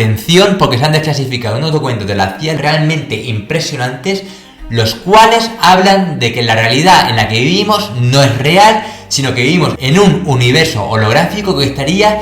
atención porque se han desclasificado unos documentos de la CIA realmente impresionantes, los cuales hablan de que la realidad en la que vivimos no es real, sino que vivimos en un universo holográfico que estaría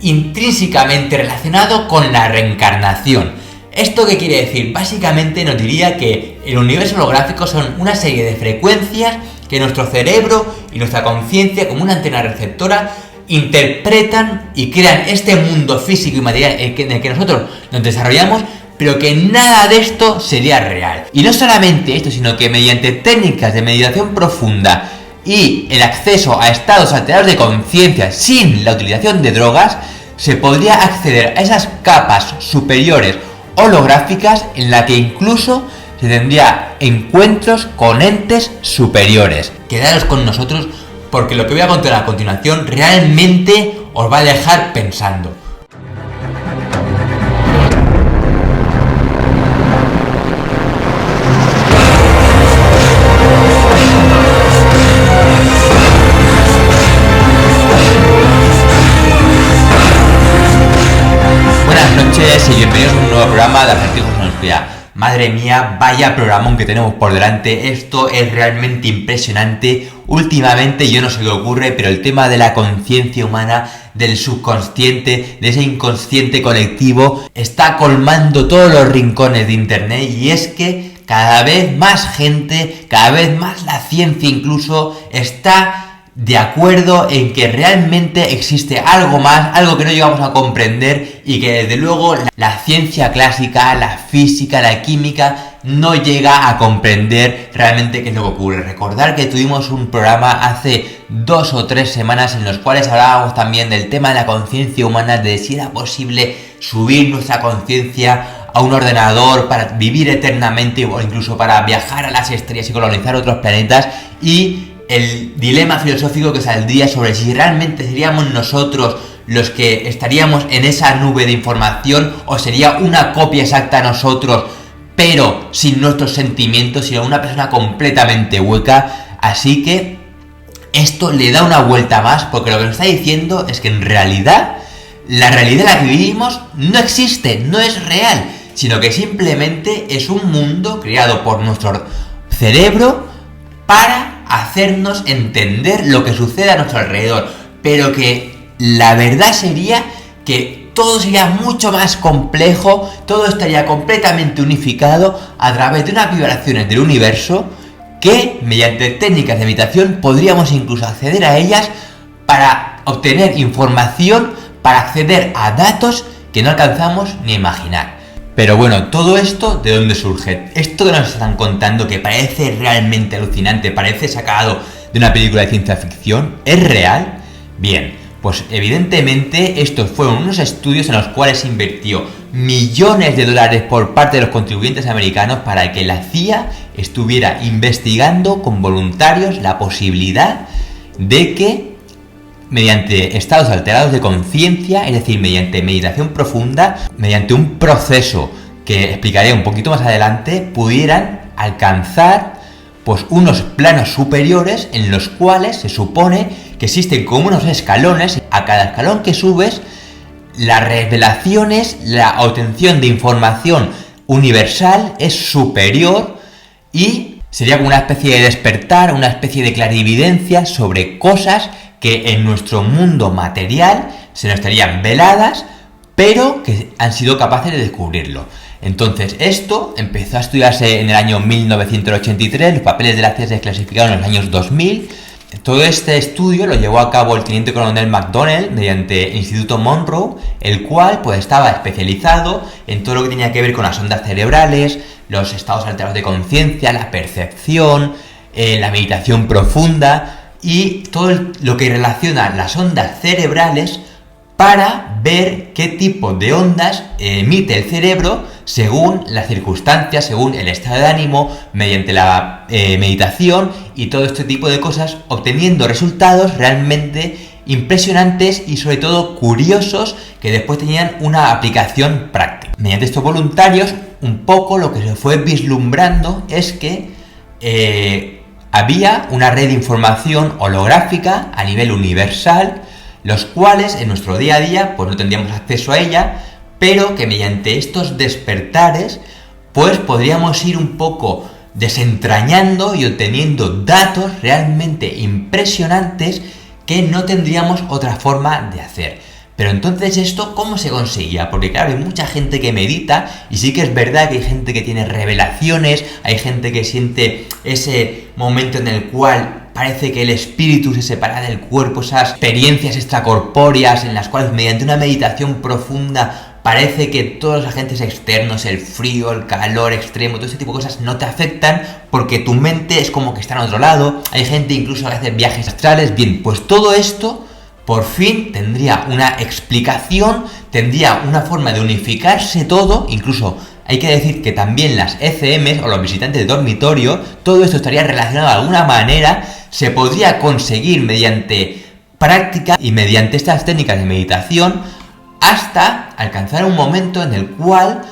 intrínsecamente relacionado con la reencarnación. ¿Esto qué quiere decir? Básicamente nos diría que el universo holográfico son una serie de frecuencias que nuestro cerebro y nuestra conciencia, como una antena receptora, interpretan y crean este mundo físico y material en el que nosotros nos desarrollamos, pero que nada de esto sería real. Y no solamente esto, sino que mediante técnicas de meditación profunda y el acceso a estados alterados de conciencia sin la utilización de drogas, se podría acceder a esas capas superiores holográficas en la que incluso se tendría encuentros con entes superiores. Quedaros con nosotros porque lo que voy a contar a continuación realmente os va a dejar pensando. Buenas noches y bienvenidos a un nuevo programa de Acertijos en Oscuridad. Madre mía, vaya programón que tenemos por delante. Esto es realmente impresionante. Últimamente, yo no sé qué ocurre, pero el tema de la conciencia humana, del subconsciente, de ese inconsciente colectivo, está colmando todos los rincones de internet. Y es que cada vez más gente, cada vez más la ciencia incluso, está de acuerdo en que realmente existe algo más, algo que no llegamos a comprender y que desde luego la ciencia clásica, la física, la química no llega a comprender realmente qué es lo que ocurre. Recordar que tuvimos un programa hace 2 o 3 semanas en los cuales hablábamos también del tema de la conciencia humana, de si era posible subir nuestra conciencia a un ordenador para vivir eternamente o incluso para viajar a las estrellas y colonizar otros planetas, y el dilema filosófico que saldría sobre si realmente seríamos nosotros los que estaríamos en esa nube de información o sería una copia exacta de nosotros pero sin nuestros sentimientos, sino una persona completamente hueca. Así que esto le da una vuelta más, porque lo que nos está diciendo es que en realidad la realidad en la que vivimos no existe, no es real, sino que simplemente es un mundo creado por nuestro cerebro para hacernos entender lo que sucede a nuestro alrededor, pero que la verdad sería que todo sería mucho más complejo, todo estaría completamente unificado a través de unas vibraciones del universo que mediante técnicas de meditación podríamos incluso acceder a ellas para obtener información, para acceder a datos que no alcanzamos ni a imaginar. Pero bueno, todo esto, ¿de dónde surge? Esto que nos están contando, que parece realmente alucinante, parece sacado de una película de ciencia ficción, ¿es real? Bien, pues evidentemente estos fueron unos estudios en los cuales se invirtió millones de dólares por parte de los contribuyentes americanos para que la CIA estuviera investigando con voluntarios la posibilidad de que mediante estados alterados de conciencia, es decir, mediante meditación profunda, mediante un proceso que explicaré un poquito más adelante, pudieran alcanzar pues unos planos superiores en los cuales se supone que existen como unos escalones. A cada escalón que subes, las revelaciones, la obtención de información universal es superior y sería como una especie de despertar, una especie de clarividencia sobre cosas que en nuestro mundo material se nos estarían veladas, pero que han sido capaces de descubrirlo. Entonces, esto empezó a estudiarse en el año 1983, los papeles de la CIA se desclasificaron en los años 2000. Todo este estudio lo llevó a cabo el teniente coronel McDonnell mediante el Instituto Monroe, el cual pues estaba especializado en todo lo que tenía que ver con las ondas cerebrales, los estados alterados de conciencia, la percepción, la meditación profunda y todo lo que relaciona las ondas cerebrales para ver qué tipo de ondas emite el cerebro según las circunstancias, según el estado de ánimo, mediante la meditación y todo este tipo de cosas, obteniendo resultados realmente impresionantes y sobre todo curiosos que después tenían una aplicación práctica. Mediante estos voluntarios, un poco lo que se fue vislumbrando es que había una red de información holográfica a nivel universal, los cuales en nuestro día a día pues no tendríamos acceso a ella, pero que mediante estos despertares pues podríamos ir un poco desentrañando y obteniendo datos realmente impresionantes que no tendríamos otra forma de hacer. Pero entonces, ¿esto cómo se conseguía? Porque claro, hay mucha gente que medita y sí que es verdad que hay gente que tiene revelaciones, hay gente que siente ese momento en el cual parece que el espíritu se separa del cuerpo, esas experiencias extracorpóreas en las cuales mediante una meditación profunda parece que todos los agentes externos, el frío, el calor extremo, todo ese tipo de cosas no te afectan porque tu mente es como que está en otro lado. Hay gente incluso que hace viajes astrales. Bien, pues todo esto por fin tendría una explicación, tendría una forma de unificarse todo. Incluso hay que decir que también las ECMs o los visitantes de dormitorio, todo esto estaría relacionado de alguna manera, se podría conseguir mediante práctica y mediante estas técnicas de meditación hasta alcanzar un momento en el cual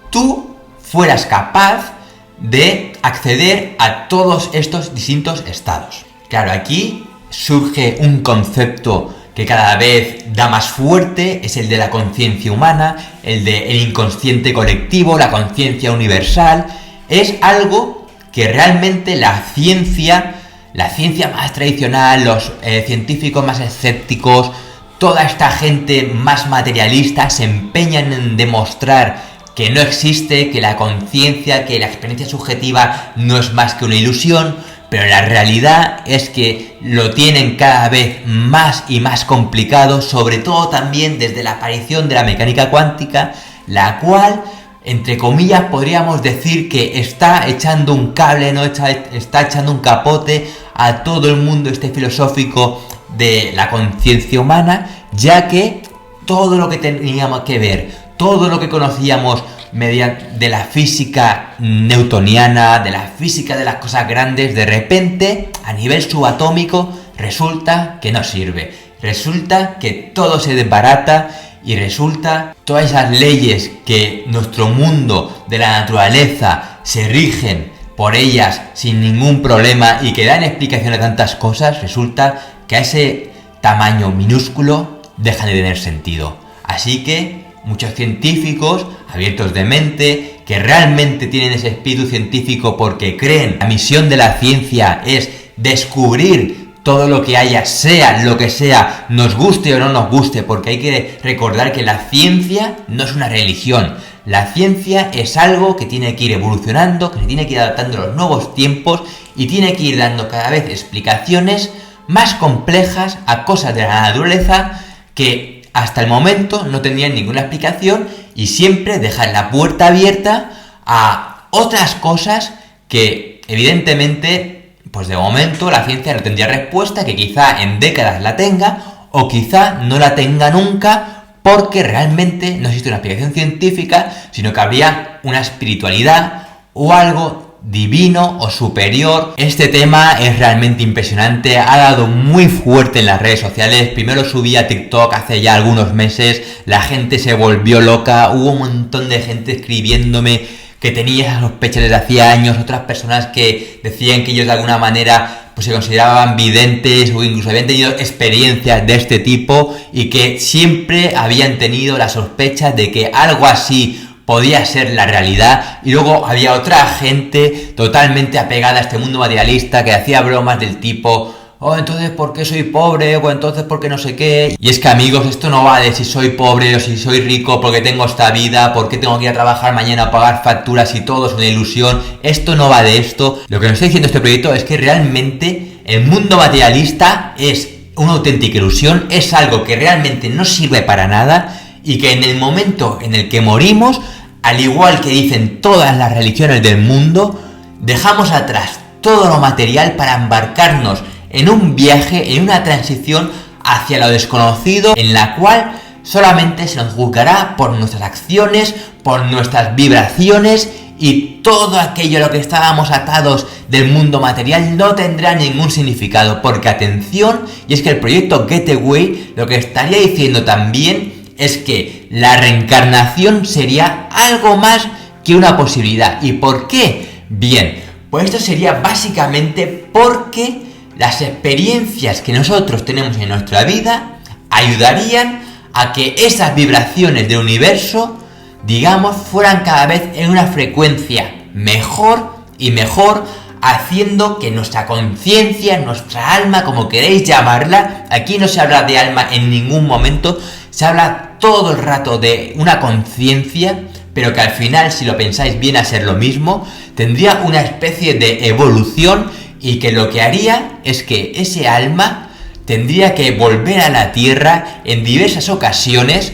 tú fueras capaz de acceder a todos estos distintos estados. Claro, aquí surge un concepto que cada vez da más fuerte, es el de la conciencia humana, el del inconsciente colectivo, la conciencia universal. Es algo que realmente la ciencia más tradicional, los científicos más escépticos, toda esta gente más materialista se empeñan en demostrar que no existe, que la conciencia, que la experiencia subjetiva no es más que una ilusión, pero la realidad es que lo tienen cada vez más y más complicado, sobre todo también desde la aparición de la mecánica cuántica, la cual, entre comillas, podríamos decir que está echando un cable, no está echando un capote a todo el mundo filosófico de la conciencia humana, ya que todo lo que teníamos que ver, todo lo que conocíamos de la física newtoniana, de la física de las cosas grandes, de repente, a nivel subatómico, resulta que no sirve. Resulta que todo se desbarata y resulta todas esas leyes que nuestro mundo de la naturaleza se rigen por ellas sin ningún problema y que dan explicación a tantas cosas, resulta que a ese tamaño minúsculo dejan de tener sentido. Así que muchos científicos abiertos de mente, que realmente tienen ese espíritu científico porque creen la misión de la ciencia es descubrir todo lo que haya, sea lo que sea, nos guste o no nos guste, porque hay que recordar que la ciencia no es una religión. La ciencia es algo que tiene que ir evolucionando, que se tiene que ir adaptando a los nuevos tiempos y tiene que ir dando cada vez explicaciones más complejas a cosas de la naturaleza que hasta el momento no tenían ninguna explicación y siempre dejan la puerta abierta a otras cosas que evidentemente, pues de momento la ciencia no tendría respuesta, que quizá en décadas la tenga o quizá no la tenga nunca porque realmente no existe una explicación científica, sino que habría una espiritualidad o algo divino o superior. Este tema es realmente impresionante, ha dado muy fuerte en las redes sociales. Primero subí a TikTok hace ya algunos meses, la gente se volvió loca, hubo un montón de gente escribiéndome que tenía esas sospechas desde hacía años, otras personas que decían que ellos de alguna manera pues se consideraban videntes o incluso habían tenido experiencias de este tipo y que siempre habían tenido la sospecha de que algo así podía ser la realidad. Y luego había otra gente totalmente apegada a este mundo materialista que hacía bromas del tipo: oh, entonces ¿por qué soy pobre? O entonces ¿por qué no sé qué? Y es que, amigos, esto no va de si soy pobre o si soy rico, porque tengo esta vida, porque tengo que ir a trabajar mañana a pagar facturas y todo es una ilusión. Esto no va de esto. Lo que nos está diciendo este proyecto es que realmente el mundo materialista es una auténtica ilusión, es algo que realmente no sirve para nada y que en el momento en el que morimos, al igual que dicen todas las religiones del mundo, dejamos atrás todo lo material para embarcarnos en un viaje, en una transición hacia lo desconocido, en la cual solamente se nos juzgará por nuestras acciones, por nuestras vibraciones, y todo aquello a lo que estábamos atados del mundo material no tendrá ningún significado, porque atención, y es que el proyecto Getaway lo que estaría diciendo también es que la reencarnación sería algo más que una posibilidad. ¿Y por qué? Bien, pues esto sería básicamente porque las experiencias que nosotros tenemos en nuestra vida ayudarían a que esas vibraciones del universo digamos, fueran cada vez en una frecuencia mejor y mejor, haciendo que nuestra conciencia, nuestra alma, como queréis llamarla, aquí no se habla de alma en ningún momento, se habla todo el rato de una conciencia, pero que al final, si lo pensáis, viene a ser lo mismo, tendría una especie de evolución y que lo que haría es que ese alma tendría que volver a la Tierra en diversas ocasiones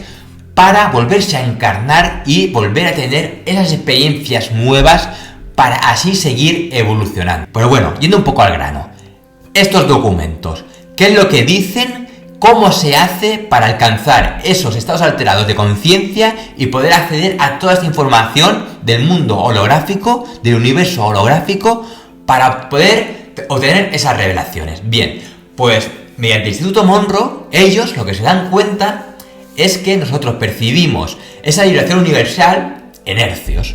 para volverse a encarnar y volver a tener esas experiencias nuevas para así seguir evolucionando. Pero bueno, yendo un poco al grano, estos documentos, ¿qué es lo que dicen? ¿Cómo se hace para alcanzar esos estados alterados de conciencia y poder acceder a toda esta información del mundo holográfico, del universo holográfico, para poder obtener esas revelaciones? Bien, pues mediante el Instituto Monroe, ellos lo que se dan cuenta es que nosotros percibimos esa vibración universal en hercios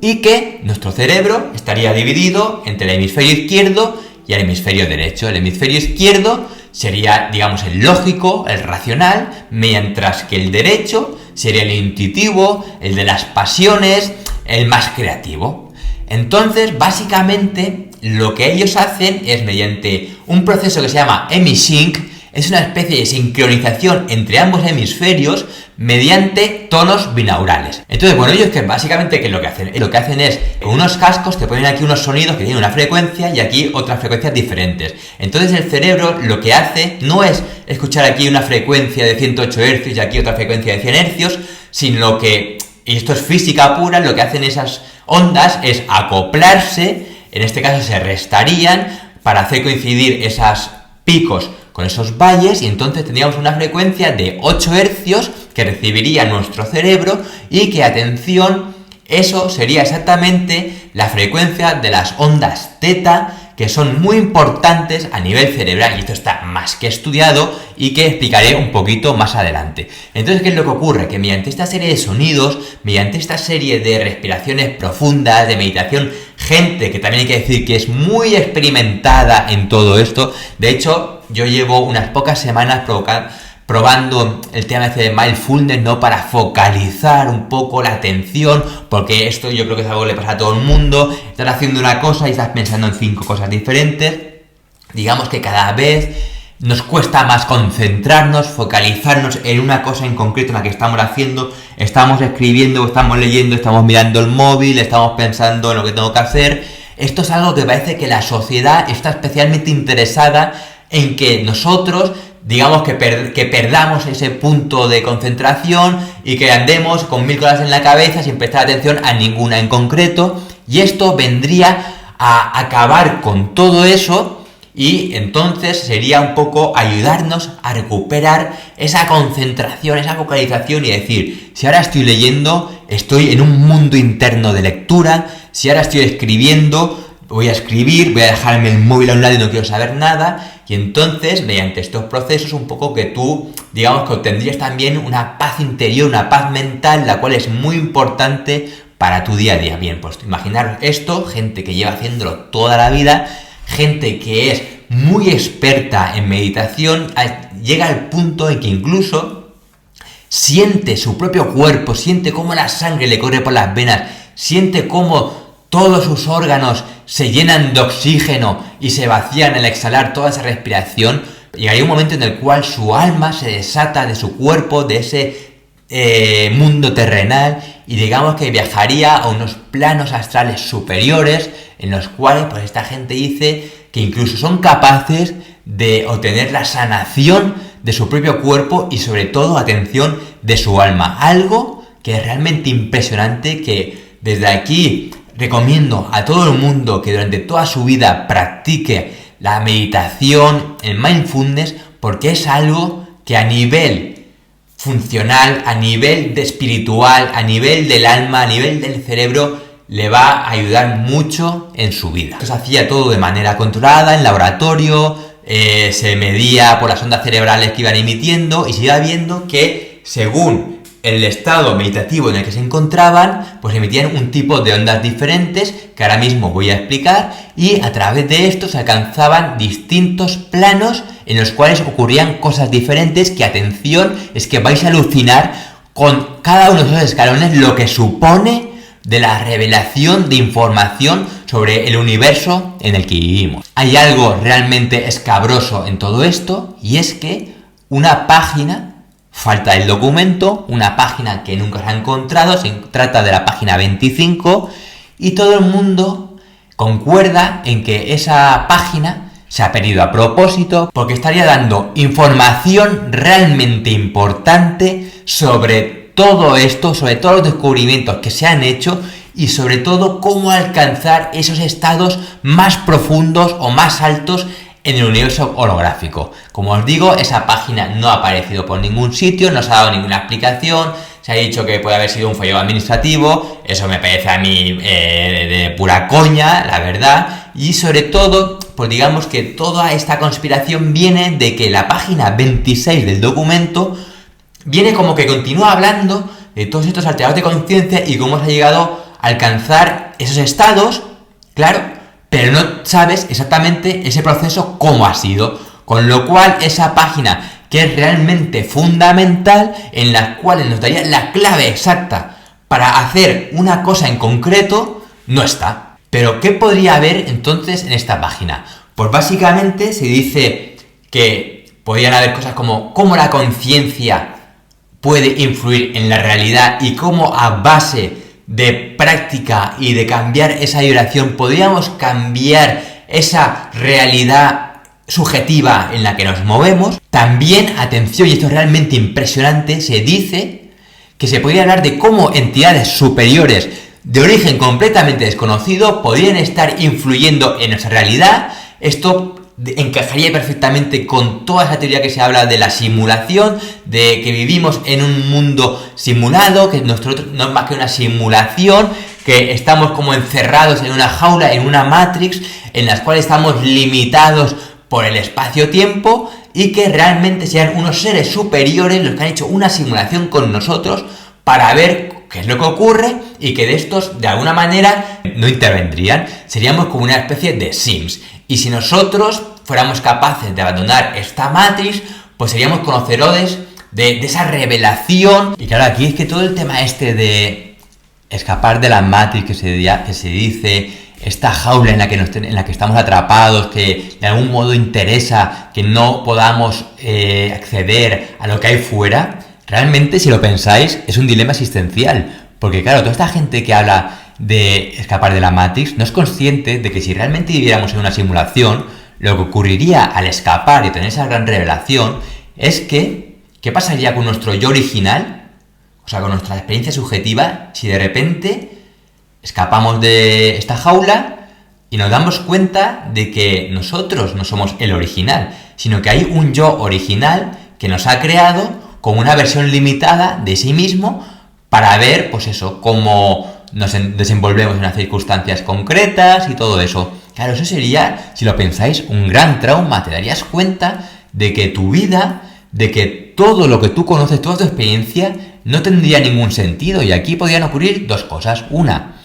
y que nuestro cerebro estaría dividido entre el hemisferio izquierdo y el hemisferio derecho. El hemisferio izquierdo sería, digamos, el lógico, el racional, mientras que el derecho sería el intuitivo, el de las pasiones, el más creativo. Entonces, básicamente, lo que ellos hacen es mediante un proceso que se llama hemisync, es una especie de sincronización entre ambos hemisferios mediante tonos binaurales. Entonces, bueno, ellos que básicamente, ¿qué es lo que hacen? Lo que hacen es, con unos cascos te ponen aquí unos sonidos que tienen una frecuencia y aquí otras frecuencias diferentes. Entonces el cerebro lo que hace no es escuchar aquí una frecuencia de 108 Hz y aquí otra frecuencia de 100 Hz, sino que, y esto es física pura, lo que hacen esas ondas es acoplarse, en este caso se restarían para hacer coincidir esos picos con esos valles, y entonces tendríamos una frecuencia de 8 hercios que recibiría nuestro cerebro y que, atención, eso sería exactamente la frecuencia de las ondas teta, que son muy importantes a nivel cerebral, y esto está más que estudiado y que explicaré un poquito más adelante. Entonces, ¿qué es lo que ocurre? Que mediante esta serie de sonidos, mediante esta serie de respiraciones profundas, de meditación, gente que también hay que decir que es muy experimentada en todo esto, de hecho, yo llevo unas pocas semanas probando el tema de mindfulness, ¿no? Para focalizar un poco la atención, porque esto yo creo que es algo que le pasa a todo el mundo. Estás haciendo una cosa y estás pensando en 5 cosas diferentes. Digamos que cada vez nos cuesta más concentrarnos, focalizarnos en una cosa en concreto en la que estamos haciendo. Estamos escribiendo, estamos leyendo, estamos mirando el móvil, estamos pensando en lo que tengo que hacer. Esto es algo que parece que la sociedad está especialmente interesada en que nosotros, digamos, que perdamos ese punto de concentración y que andemos con 1000 cosas en la cabeza sin prestar atención a ninguna en concreto, y esto vendría a acabar con todo eso, y entonces sería un poco ayudarnos a recuperar esa concentración, esa focalización, y decir, si ahora estoy leyendo, estoy en un mundo interno de lectura, si ahora estoy escribiendo, voy a escribir, voy a dejarme el móvil a un lado y no quiero saber nada. Y entonces, mediante estos procesos, un poco que tú, digamos, que obtendrías también una paz interior, una paz mental, la cual es muy importante para tu día a día. Bien, pues imaginar esto, gente que lleva haciéndolo toda la vida, gente que es muy experta en meditación, llega al punto en que incluso siente su propio cuerpo, siente cómo la sangre le corre por las venas, siente cómo todos sus órganos se llenan de oxígeno y se vacían al exhalar toda esa respiración. Llegaría un momento en el cual su alma se desata de su cuerpo, de ese mundo terrenal, y digamos que viajaría a unos planos astrales superiores, en los cuales pues esta gente dice que incluso son capaces de obtener la sanación de su propio cuerpo y, sobre todo, atención, de su alma. Algo que es realmente impresionante, que desde aquí recomiendo a todo el mundo que durante toda su vida practique la meditación, el mindfulness, porque es algo que a nivel funcional, a nivel de espiritual, a nivel del alma, a nivel del cerebro, le va a ayudar mucho en su vida. Se hacía todo de manera controlada, en laboratorio, se medía por las ondas cerebrales que iban emitiendo, y se iba viendo que, según el estado meditativo en el que se encontraban, pues emitían un tipo de ondas diferentes, que ahora mismo voy a explicar, y a través de esto se alcanzaban distintos planos en los cuales ocurrían cosas diferentes, que, atención, es que vais a alucinar con cada uno de esos escalones lo que supone de la revelación de información sobre el universo en el que vivimos. Hay algo realmente escabroso en todo esto, y es que una página, falta el documento, una página que nunca se ha encontrado, se trata de la página 25, y todo el mundo concuerda en que esa página se ha perdido a propósito porque estaría dando información realmente importante sobre todo esto, sobre todos los descubrimientos que se han hecho y sobre todo cómo alcanzar esos estados más profundos o más altos en el universo holográfico. Como os digo, esa página no ha aparecido por ningún sitio, no se ha dado ninguna explicación, se ha dicho que puede haber sido un follón administrativo, eso me parece a mí de pura coña, la verdad, y sobre todo, pues digamos que toda esta conspiración viene de que la página 26 del documento viene como que continúa hablando de todos estos alterados de conciencia y cómo se ha llegado a alcanzar esos estados, claro, pero no sabes exactamente ese proceso cómo ha sido, con lo cual esa página que es realmente fundamental, en la cual nos daría la clave exacta para hacer una cosa en concreto, no está. Pero ¿qué podría haber entonces en esta página? Pues básicamente se dice que podrían haber cosas como cómo la conciencia puede influir en la realidad y cómo a base de práctica y de cambiar esa vibración podríamos cambiar esa realidad subjetiva en la que nos movemos. También, atención, y esto es realmente impresionante, se dice que se podría hablar de cómo entidades superiores de origen completamente desconocido podrían estar influyendo en nuestra realidad. Esto encajaría perfectamente con toda esa teoría que se habla de la simulación, de que vivimos en un mundo simulado, que nosotros no es más que una simulación, que estamos como encerrados en una jaula, en una Matrix, en las cuales estamos limitados por el espacio-tiempo y que realmente sean unos seres superiores los que han hecho una simulación con nosotros para ver qué es lo que ocurre y que de estos, de alguna manera, no intervendrían. Seríamos como una especie de Sims. Y si nosotros fuéramos capaces de abandonar esta Matrix, pues seríamos conocedores de esa revelación. Y claro, aquí es que todo el tema este de escapar de la Matrix que se dice, esta jaula en la que estamos atrapados, que de algún modo interesa que no podamos acceder a lo que hay fuera, realmente, si lo pensáis, es un dilema existencial. Porque claro, toda esta gente que habla de escapar de la Matrix no es consciente de que si realmente viviéramos en una simulación, lo que ocurriría al escapar y tener esa gran revelación es que, ¿qué pasaría con nuestro yo original? O sea, con nuestra experiencia subjetiva, si de repente escapamos de esta jaula y nos damos cuenta de que nosotros no somos el original, sino que hay un yo original que nos ha creado como una versión limitada de sí mismo para ver, pues eso, cómo nos desenvolvemos en unas circunstancias concretas y todo eso. Claro, eso sería, si lo pensáis, un gran trauma. Te darías cuenta de que tu vida, de que todo lo que tú conoces, toda tu experiencia, no tendría ningún sentido. Y aquí podrían ocurrir dos cosas. Una,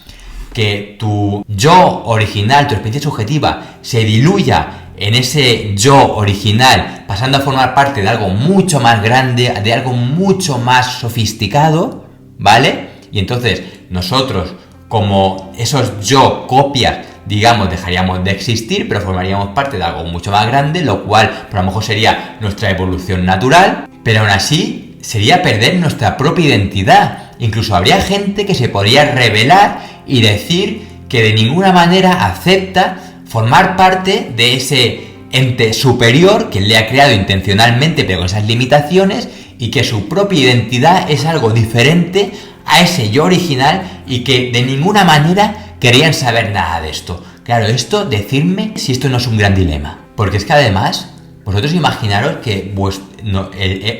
que tu yo original, tu experiencia subjetiva, se diluya en ese yo original, pasando a formar parte de algo mucho más grande, de algo mucho más sofisticado, ¿vale? Y entonces nosotros, como esos yo copias, digamos, dejaríamos de existir, pero formaríamos parte de algo mucho más grande, lo cual, por lo mejor, sería nuestra evolución natural, pero aún así sería perder nuestra propia identidad. Incluso habría gente que se podría rebelar y decir que de ninguna manera acepta formar parte de ese ente superior que le ha creado intencionalmente, pero con esas limitaciones, y que su propia identidad es algo diferente a ese yo original y que de ninguna manera querían saber nada de esto. Claro, esto, decidme si esto no es un gran dilema. Porque es que además, vosotros imaginaros que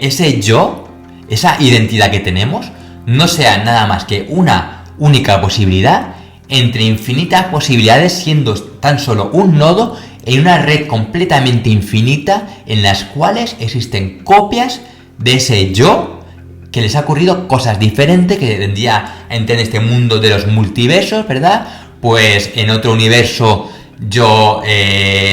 ese yo, esa identidad que tenemos, no sea nada más que una única posibilidad entre infinitas posibilidades, siendo tan solo un nodo en una red completamente infinita en las cuales existen copias de ese yo que les ha ocurrido cosas diferentes, que tendría a entender este mundo de los multiversos, ¿verdad? Pues en otro universo yo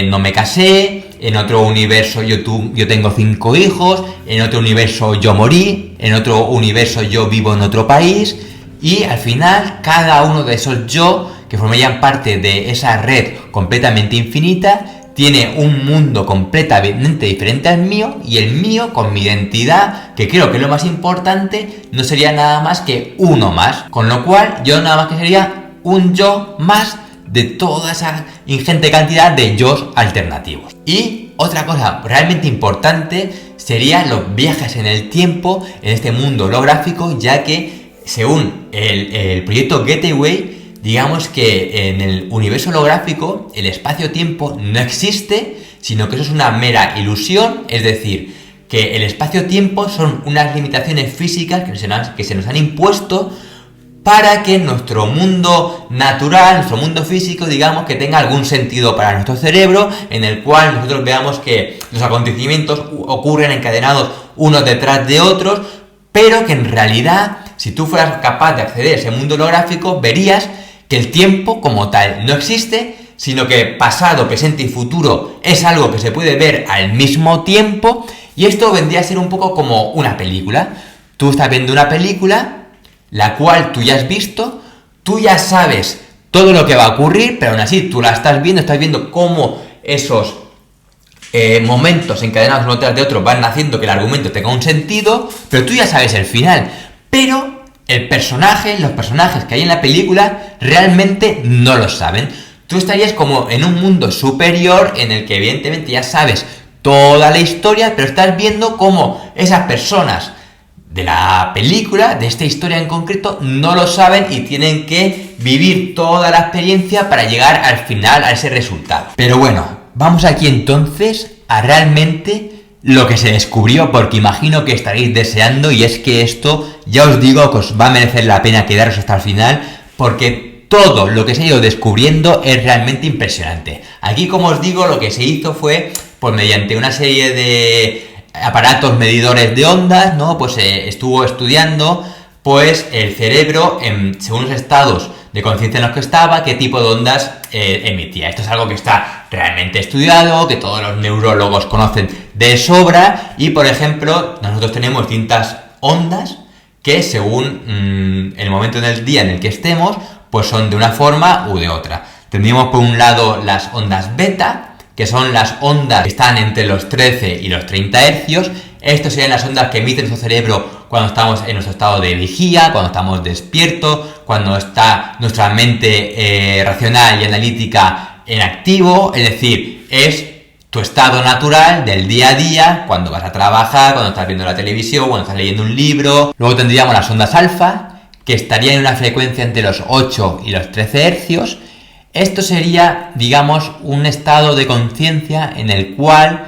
no me casé, en otro universo yo tengo 5 hijos, en otro universo yo morí, en otro universo yo vivo en otro país, y al final cada uno de esos yo que formarían parte de esa red completamente infinita tiene un mundo completamente diferente al mío, y el mío con mi identidad, que creo que es lo más importante, no sería nada más que uno más, con lo cual yo nada más que sería un yo más de toda esa ingente cantidad de yos alternativos. Y otra cosa realmente importante serían los viajes en el tiempo en este mundo holográfico, ya que según el proyecto Gateway, digamos que en el universo holográfico el espacio-tiempo no existe, sino que eso es una mera ilusión, es decir, que el espacio-tiempo son unas limitaciones físicas que se nos han impuesto para que nuestro mundo natural, nuestro mundo físico, digamos, que tenga algún sentido para nuestro cerebro, en el cual nosotros veamos que los acontecimientos ocurren encadenados unos detrás de otros, pero que en realidad, si tú fueras capaz de acceder a ese mundo holográfico, verías que el tiempo como tal no existe, sino que pasado, presente y futuro es algo que se puede ver al mismo tiempo, y esto vendría a ser un poco como una película. Tú estás viendo una película, la cual tú ya has visto, tú ya sabes todo lo que va a ocurrir, pero aún así tú la estás viendo cómo esos momentos encadenados uno tras de otro van haciendo que el argumento tenga un sentido, pero tú ya sabes el final. Pero los personajes que hay en la película realmente no lo saben. Tú estarías como en un mundo superior en el que evidentemente ya sabes toda la historia, pero estás viendo cómo esas personas de la película, de esta historia en concreto, no lo saben y tienen que vivir toda la experiencia para llegar al final, a ese resultado. Pero bueno, vamos aquí entonces a realmente lo que se descubrió, porque imagino que estaréis deseando, y es que esto, ya os digo que os va a merecer la pena quedaros hasta el final, porque todo lo que se ha ido descubriendo es realmente impresionante. Aquí, como os digo, lo que se hizo fue, pues mediante una serie de aparatos medidores de ondas, ¿no? Pues se estuvo estudiando, pues el cerebro, según los estados de conciencia en los que estaba, qué tipo de ondas emitía. Esto es algo que está realmente estudiado, que todos los neurólogos conocen de sobra, y por ejemplo, nosotros tenemos distintas ondas que según el momento del día en el que estemos, pues son de una forma u de otra. Tendríamos por un lado las ondas beta, que son las ondas que están entre los 13 y los 30 hercios. Estas serían las ondas que emite nuestro cerebro cuando estamos en nuestro estado de vigía, cuando estamos despiertos, cuando está nuestra mente racional y analítica en activo, es decir, es tu estado natural del día a día, cuando vas a trabajar, cuando estás viendo la televisión, cuando estás leyendo un libro. Luego tendríamos las ondas alfa, que estarían en una frecuencia entre los 8 y los 13 hercios. Esto sería, digamos, un estado de conciencia en el cual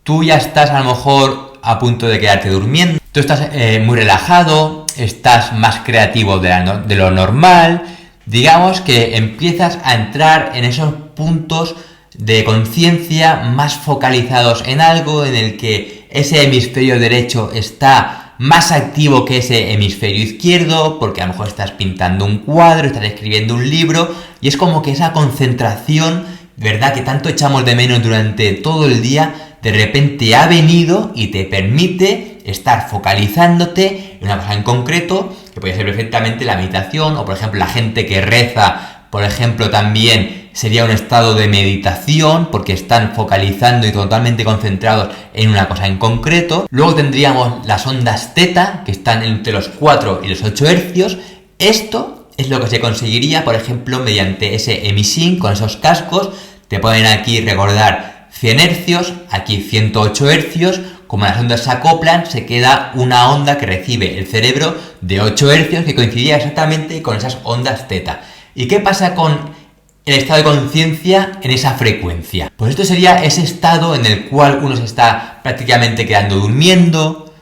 tú ya estás a lo mejor a punto de quedarte durmiendo, tú estás muy relajado, estás más creativo de lo normal, digamos que empiezas a entrar en esos puntos de conciencia más focalizados en algo, en el que ese hemisferio derecho está más activo que ese hemisferio izquierdo, porque a lo mejor estás pintando un cuadro, estás escribiendo un libro, y es como que esa concentración, ¿verdad?, que tanto echamos de menos durante todo el día, de repente ha venido y te permite estar focalizándote en una cosa en concreto, que puede ser perfectamente la meditación, o por ejemplo la gente que reza, por ejemplo, también sería un estado de meditación, porque están focalizando y totalmente concentrados en una cosa en concreto. Luego tendríamos las ondas teta, que están entre los 4 y los 8 hercios. Esto es lo que se conseguiría, por ejemplo, mediante ese emisyn, con esos cascos. Te pueden aquí recordar 100 hercios, aquí 108 hercios. Como las ondas se acoplan, se queda una onda que recibe el cerebro de 8 hercios, que coincidiría exactamente con esas ondas teta. ¿Y qué pasa con el estado de conciencia en esa frecuencia? Pues esto sería ese estado en el cual uno se está prácticamente quedando durmiendo,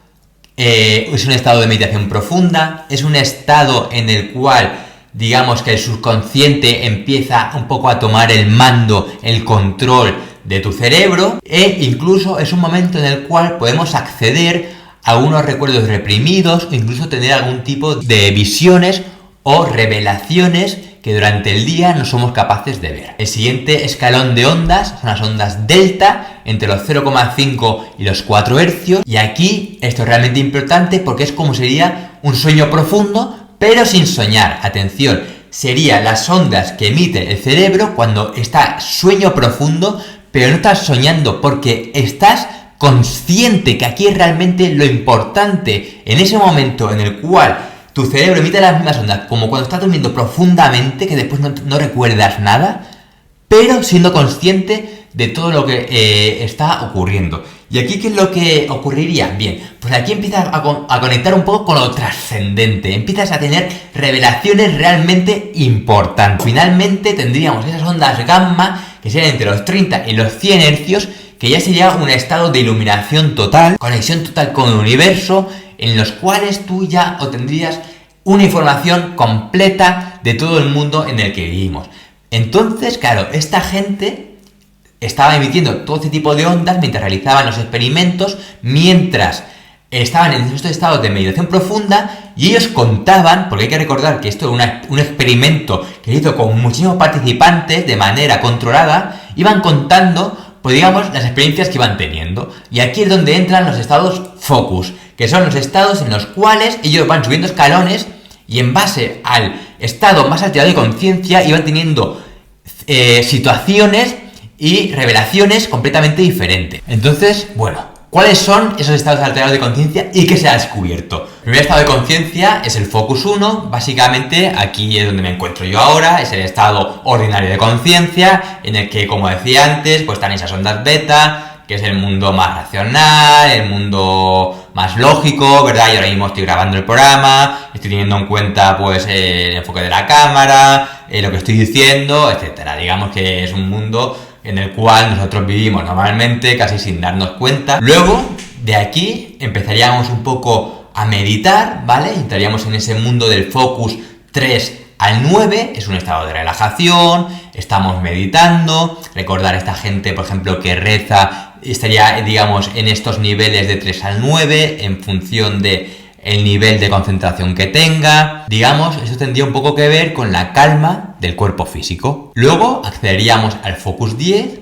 es un estado de meditación profunda, es un estado en el cual, digamos que el subconsciente empieza un poco a tomar el mando, el control de tu cerebro, e incluso es un momento en el cual podemos acceder a unos recuerdos reprimidos, o incluso tener algún tipo de visiones o revelaciones que durante el día no somos capaces de ver. El siguiente escalón de ondas son las ondas delta, entre los 0,5 y los 4 hercios, y aquí esto es realmente importante porque es como sería un sueño profundo, pero sin soñar. Atención, serían las ondas que emite el cerebro cuando está sueño profundo, pero no estás soñando porque estás consciente, que aquí es realmente lo importante. En ese momento en el cual tu cerebro emite las mismas ondas como cuando estás durmiendo profundamente, que después no recuerdas nada, pero siendo consciente de todo lo que está ocurriendo. ¿Y aquí qué es lo que ocurriría? Bien, pues aquí empiezas a conectar un poco con lo trascendente, empiezas a tener revelaciones realmente importantes. Finalmente tendríamos esas ondas gamma, que serían entre los 30 y los 100 hercios, que ya sería un estado de iluminación total, conexión total con el universo, en los cuales tú ya obtendrías una información completa de todo el mundo en el que vivimos. Entonces, claro, esta gente estaba emitiendo todo este tipo de ondas mientras realizaban los experimentos, mientras estaban en estos estados de meditación profunda, y ellos contaban, porque hay que recordar que esto es un experimento que se hizo con muchísimos participantes de manera controlada, iban contando, pues digamos, las experiencias que iban teniendo. Y aquí es donde entran los estados focus, que son los estados en los cuales ellos van subiendo escalones y en base al estado más alterado de conciencia iban teniendo situaciones y revelaciones completamente diferentes. Entonces, bueno, ¿cuáles son esos estados alterados de conciencia y qué se ha descubierto? El primer estado de conciencia es el Focus 1, básicamente aquí es donde me encuentro yo ahora, es el estado ordinario de conciencia, en el que, como decía antes, pues están esas ondas beta, que es el mundo más racional, el mundo más lógico, ¿verdad? Y ahora mismo estoy grabando el programa, estoy teniendo en cuenta pues el enfoque de la cámara, lo que estoy diciendo, etcétera. Digamos que es un mundo en el cual nosotros vivimos normalmente, casi sin darnos cuenta. Luego, de aquí, empezaríamos un poco a meditar, ¿vale? Entraríamos en ese mundo del Focus 3 al 9, es un estado de relajación, estamos meditando. Recordar esta gente, por ejemplo, que reza, estaría, digamos, en estos niveles de 3 al 9, en función de el nivel de concentración que tenga. Digamos, eso tendría un poco que ver con la calma del cuerpo físico. Luego accederíamos al Focus 10,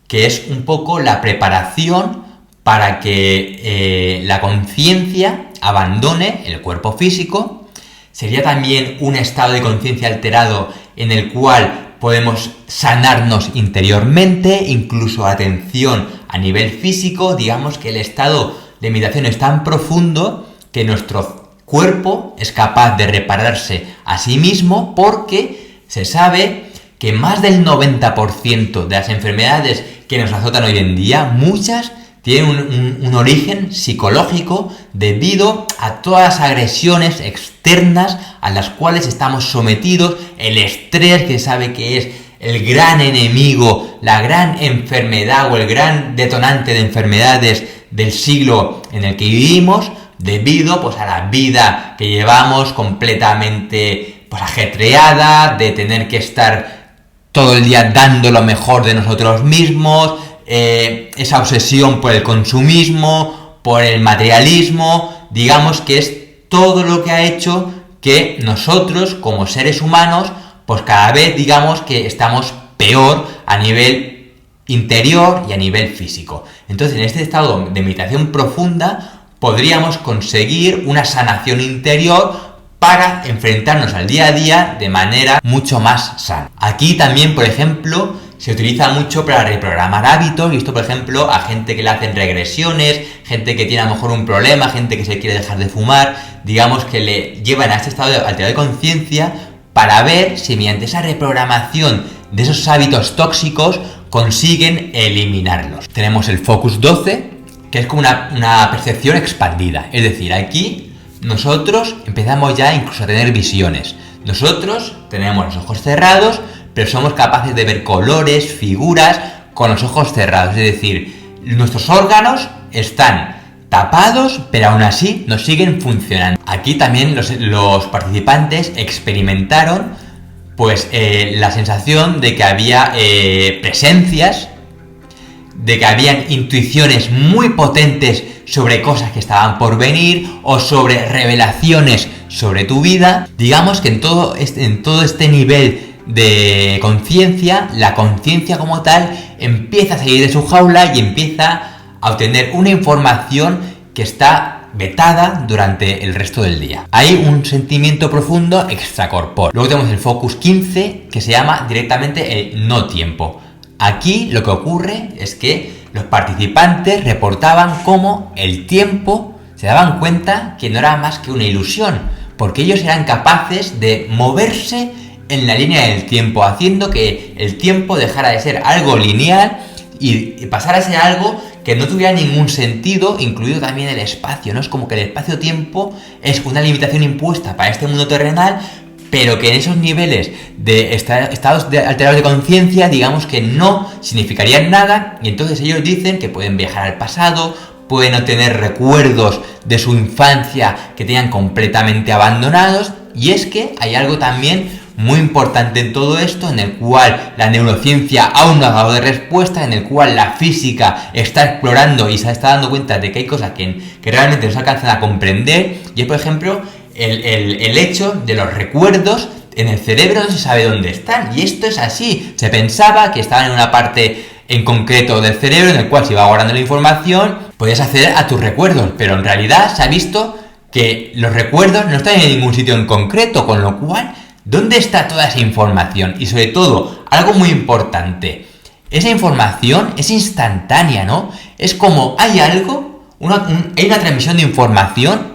que es un poco la preparación para que la conciencia abandone el cuerpo físico. Sería también un estado de conciencia alterado en el cual podemos sanarnos interiormente, incluso atención a nivel físico. Digamos que el estado de meditación es tan profundo que nuestro cuerpo es capaz de repararse a sí mismo, porque se sabe que más del 90% de las enfermedades que nos azotan hoy en día, muchas tienen un origen psicológico debido a todas las agresiones externas a las cuales estamos sometidos, el estrés, que sabe que es el gran enemigo, la gran enfermedad o el gran detonante de enfermedades del siglo en el que vivimos, debido pues a la vida que llevamos completamente pues ajetreada, de tener que estar todo el día dando lo mejor de nosotros mismos, esa obsesión por el consumismo, por el materialismo. Digamos que es todo lo que ha hecho que nosotros como seres humanos pues cada vez digamos que estamos peor a nivel interior y a nivel físico. Entonces, en este estado de meditación profunda podríamos conseguir una sanación interior para enfrentarnos al día a día de manera mucho más sana. Aquí también, por ejemplo, se utiliza mucho para reprogramar hábitos, y esto, por ejemplo, a gente que le hacen regresiones, gente que tiene a lo mejor un problema, gente que se quiere dejar de fumar, digamos que le llevan a este estado alterado de conciencia para ver si mediante esa reprogramación de esos hábitos tóxicos consiguen eliminarlos. Tenemos el Focus 12, que es como una percepción expandida, es decir, aquí nosotros empezamos ya incluso a tener visiones. Nosotros tenemos los ojos cerrados, pero somos capaces de ver colores, figuras con los ojos cerrados, es decir, nuestros órganos están tapados, pero aún así nos siguen funcionando. Aquí también los participantes experimentaron pues la sensación de que había presencias, de que habían intuiciones muy potentes sobre cosas que estaban por venir o sobre revelaciones sobre tu vida. Digamos que en todo este nivel de conciencia, la conciencia como tal empieza a salir de su jaula y empieza a obtener una información que está vetada durante el resto del día. Hay un sentimiento profundo extracorpóreo. Luego tenemos el focus 15, que se llama directamente el no tiempo. Aquí lo que ocurre es que los participantes reportaban cómo el tiempo, se daban cuenta que no era más que una ilusión, porque ellos eran capaces de moverse en la línea del tiempo, haciendo que el tiempo dejara de ser algo lineal y pasara a ser algo que no tuviera ningún sentido, incluido también el espacio, ¿no? Es como que el espacio-tiempo es una limitación impuesta para este mundo terrenal, pero que en esos niveles de estados alterados de conciencia, digamos que no significarían nada, y entonces ellos dicen que pueden viajar al pasado, pueden obtener recuerdos de su infancia que tenían completamente abandonados, y es que hay algo también muy importante en todo esto, en el cual la neurociencia aún no ha dado de respuesta, en el cual la física está explorando y se está dando cuenta de que hay cosas que realmente no se alcanzan a comprender, y es, por ejemplo, el hecho de los recuerdos en el cerebro. No se sabe dónde están, y esto es así. Se pensaba que estaban en una parte en concreto del cerebro en el cual se iba guardando la información, podías acceder a tus recuerdos, pero en realidad se ha visto que los recuerdos no están en ningún sitio en concreto, con lo cual, ¿dónde está toda esa información? Y sobre todo, algo muy importante, esa información es instantánea, ¿no? Es como hay algo, hay una transmisión de información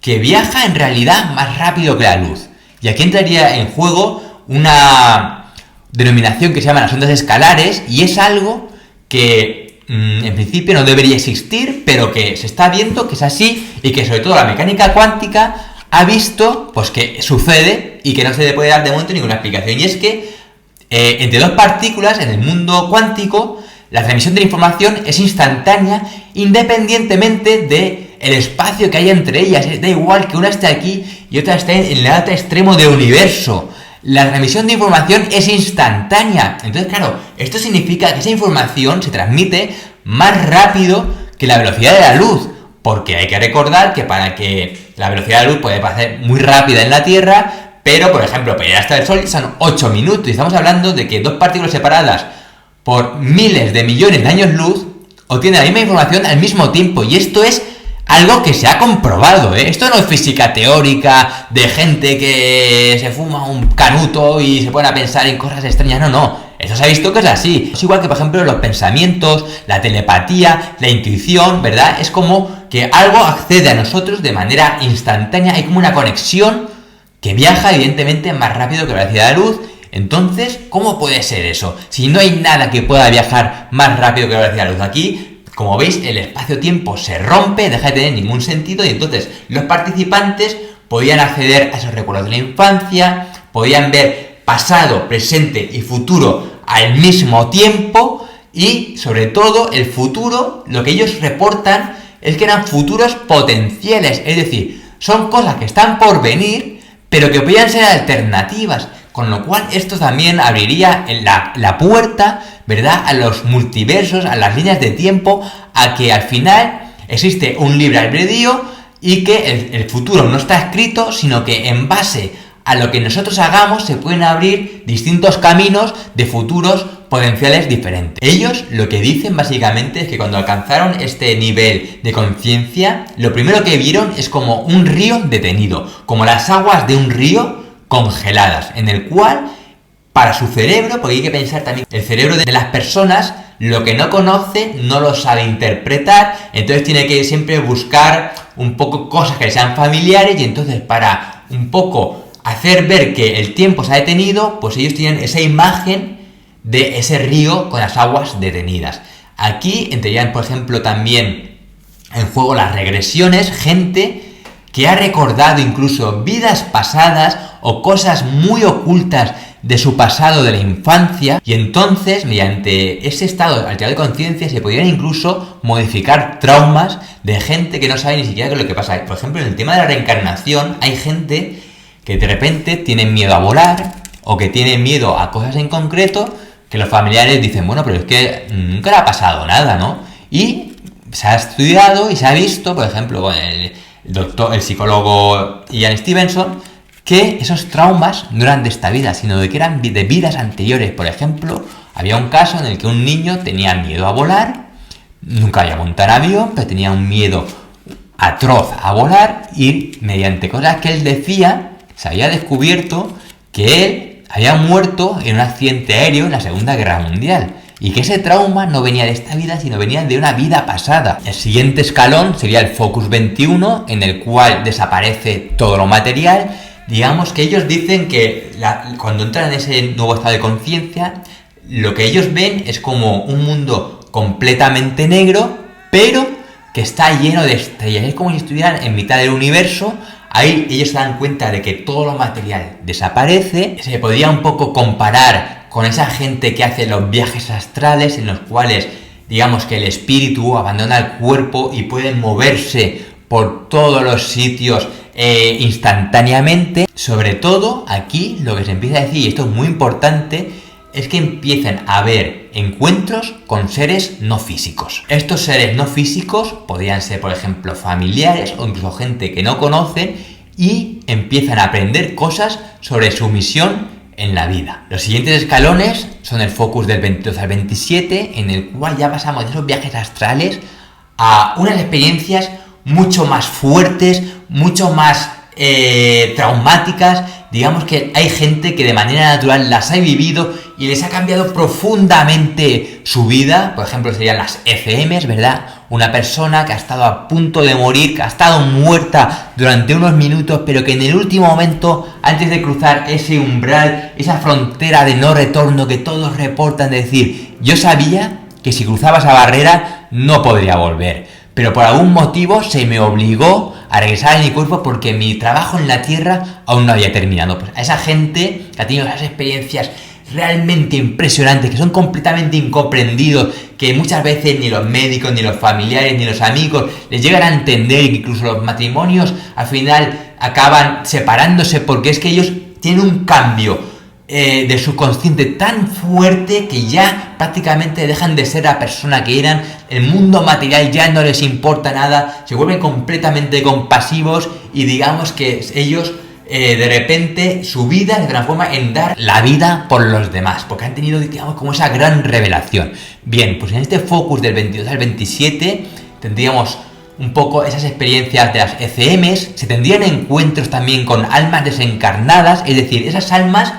que viaja en realidad más rápido que la luz. Y aquí entraría en juego una denominación que se llama las ondas escalares, y es algo que en principio no debería existir, pero que se está viendo que es así, y que sobre todo la mecánica cuántica ha visto pues que sucede y que no se le puede dar de momento ninguna explicación. Y es que entre dos partículas en el mundo cuántico la transmisión de la información es instantánea independientemente de el espacio que hay entre ellas. Da igual que una esté aquí y otra esté en el otro extremo del universo. La transmisión de información es instantánea. Entonces, claro, esto significa que esa información se transmite más rápido que la velocidad de la luz. Porque hay que recordar que para que la velocidad de la luz puede pasar muy rápida en la Tierra, pero, por ejemplo, para llegar hasta el Sol son 8 minutos. Y estamos hablando de que dos partículas separadas por miles de millones de años luz obtienen la misma información al mismo tiempo. Y esto es algo que se ha comprobado, ¿eh? Esto no es física teórica de gente que se fuma un canuto y se pone a pensar en cosas extrañas. No. Esto se ha visto que es así. Es igual que, por ejemplo, los pensamientos, la telepatía, la intuición, ¿verdad? Es como que algo accede a nosotros de manera instantánea. Hay como una conexión que viaja, evidentemente, más rápido que la velocidad de la luz. Entonces, ¿cómo puede ser eso? Si no hay nada que pueda viajar más rápido que la velocidad de la luz. Aquí, como veis, el espacio-tiempo se rompe, deja de tener ningún sentido, y entonces los participantes podían acceder a esos recuerdos de la infancia, podían ver pasado, presente y futuro al mismo tiempo, y sobre todo el futuro, lo que ellos reportan es que eran futuros potenciales, es decir, son cosas que están por venir, pero que podían ser alternativas. Con lo cual esto también abriría la puerta, ¿verdad?, a los multiversos, a las líneas de tiempo, a que al final existe un libre albedrío y que el futuro no está escrito, sino que en base a lo que nosotros hagamos se pueden abrir distintos caminos de futuros potenciales diferentes. Ellos lo que dicen básicamente es que cuando alcanzaron este nivel de conciencia, lo primero que vieron es como un río detenido, como las aguas de un río congeladas, en el cual, para su cerebro, porque hay que pensar también, el cerebro de las personas, lo que no conoce, no lo sabe interpretar, entonces tiene que siempre buscar un poco cosas que sean familiares, y entonces para un poco hacer ver que el tiempo se ha detenido, pues ellos tienen esa imagen de ese río con las aguas detenidas. Aquí entrarían, por ejemplo, también en juego las regresiones, gente que ha recordado incluso vidas pasadas o cosas muy ocultas de su pasado, de la infancia, y entonces, mediante ese estado alterado de conciencia, se podrían incluso modificar traumas de gente que no sabe ni siquiera qué es lo que pasa. Por ejemplo, en el tema de la reencarnación, hay gente que de repente tienen miedo a volar, o que tienen miedo a cosas en concreto, que los familiares dicen, bueno, pero es que nunca le ha pasado nada, ¿no? Y se ha estudiado y se ha visto, por ejemplo, con el psicólogo Ian Stevenson, que esos traumas no eran de esta vida, sino de que eran de vidas anteriores. Por ejemplo, había un caso en el que un niño tenía miedo a volar, nunca había montado en avión, pero tenía un miedo atroz a volar, y mediante cosas que él decía, se había descubierto que él había muerto en un accidente aéreo en la Segunda Guerra Mundial. Y que ese trauma no venía de esta vida, sino venía de una vida pasada. El siguiente escalón sería el Focus 21, en el cual desaparece todo lo material. Digamos que ellos dicen que cuando entran en ese nuevo estado de conciencia, lo que ellos ven es como un mundo completamente negro, pero que está lleno de estrellas. Es como si estuvieran en mitad del universo. Ahí ellos se dan cuenta de que todo lo material desaparece. Se podría un poco comparar con esa gente que hace los viajes astrales, en los cuales digamos que el espíritu abandona el cuerpo y puede moverse por todos los sitios instantáneamente. Sobre todo aquí lo que se empieza a decir, y esto es muy importante, es que empiezan a haber encuentros con seres no físicos. Estos seres no físicos podrían ser, por ejemplo, familiares o incluso gente que no conocen, y empiezan a aprender cosas sobre su misión en la vida. Los siguientes escalones son el Focus del 22 al 27, en el cual ya pasamos de esos viajes astrales a unas experiencias mucho más fuertes, mucho más traumáticas. Digamos que hay gente que de manera natural las ha vivido y les ha cambiado profundamente su vida. Por ejemplo, serían las ECMs, ¿verdad? Una persona que ha estado a punto de morir, que ha estado muerta durante unos minutos, pero que en el último momento, antes de cruzar ese umbral, esa frontera de no retorno que todos reportan, de decir, yo sabía que si cruzaba esa barrera no podría volver, pero por algún motivo se me obligó a regresar a mi cuerpo porque mi trabajo en la Tierra aún no había terminado. Pues a esa gente que ha tenido esas experiencias realmente impresionantes, que son completamente incomprendidos, que muchas veces ni los médicos, ni los familiares, ni los amigos les llegan a entender, y que incluso los matrimonios al final acaban separándose porque es que ellos tienen un cambio de subconsciente tan fuerte que ya prácticamente dejan de ser la persona que eran. El mundo material ya no les importa nada, se vuelven completamente compasivos, y digamos que ellos de repente su vida se transforma en dar la vida por los demás, porque han tenido, digamos, como esa gran revelación. Bien, pues en este Focus del 22 al 27 tendríamos un poco esas experiencias de las ECMs. Se tendrían encuentros también con almas desencarnadas, es decir, esas almas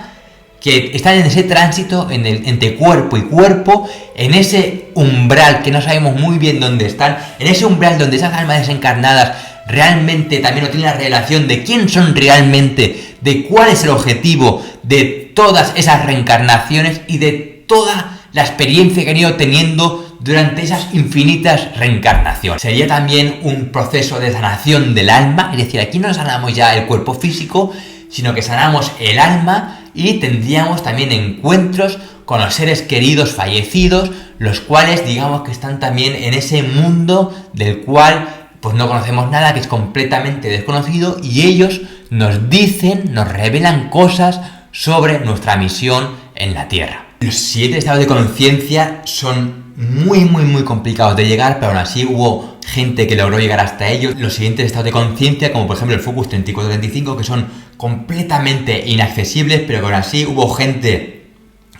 que están en ese tránsito entre cuerpo y cuerpo, en ese umbral que no sabemos muy bien dónde están, en ese umbral donde esas almas desencarnadas realmente también no tienen la revelación de quién son realmente, de cuál es el objetivo de todas esas reencarnaciones y de toda la experiencia que han ido teniendo durante esas infinitas reencarnaciones. Sería también un proceso de sanación del alma, es decir, aquí no sanamos ya el cuerpo físico, sino que sanamos el alma, y tendríamos también encuentros con los seres queridos fallecidos, los cuales digamos que están también en ese mundo del cual pues no conocemos nada, que es completamente desconocido, y ellos nos dicen, nos revelan cosas sobre nuestra misión en la Tierra. Los 7 estados de conciencia son muy complicados de llegar, pero aún así hubo gente que logró llegar hasta ellos. Los siguientes estados de conciencia, como por ejemplo el Focus 34-35, que son completamente inaccesibles, pero que aún así hubo gente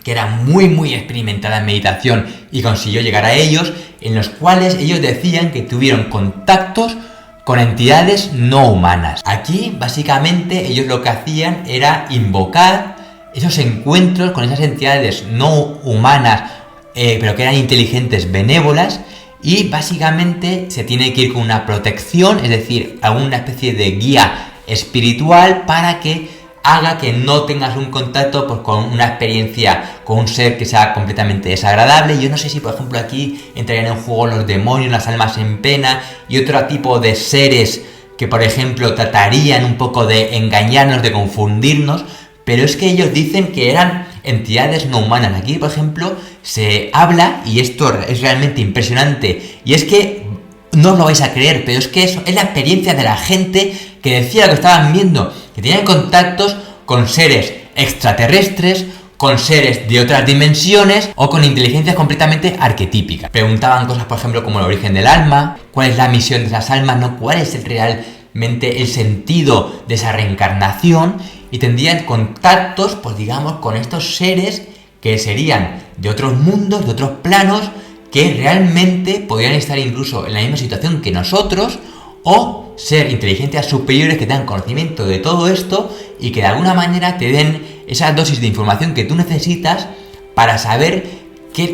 que era muy experimentada en meditación y consiguió llegar a ellos, en los cuales ellos decían que tuvieron contactos con entidades no humanas. Aquí básicamente ellos lo que hacían era invocar esos encuentros con esas entidades no humanas, pero que eran inteligentes, benévolas, y básicamente se tiene que ir con una protección, es decir, alguna especie de guía espiritual para que haga que no tengas un contacto pues, con una experiencia, con un ser que sea completamente desagradable. Yo no sé si, por ejemplo, aquí entrarían en juego los demonios, las almas en pena y otro tipo de seres que, por ejemplo, tratarían un poco de engañarnos, de confundirnos, pero es que ellos dicen que eran entidades no humanas. Aquí, por ejemplo, se habla, y esto es realmente impresionante, y es que no os lo vais a creer, pero es que eso es la experiencia de la gente que decía lo que estaban viendo, que tenían contactos con seres extraterrestres, con seres de otras dimensiones o con inteligencias completamente arquetípicas. Preguntaban cosas, por ejemplo, como el origen del alma, cuál es la misión de esas almas, ¿no? Cuál es realmente el sentido de esa reencarnación. y tendrían contactos, pues digamos, con estos seres que serían de otros mundos, de otros planos, que realmente podrían estar incluso en la misma situación que nosotros, o ser inteligencias superiores que tengan conocimiento de todo esto y que de alguna manera te den esa dosis de información que tú necesitas para saber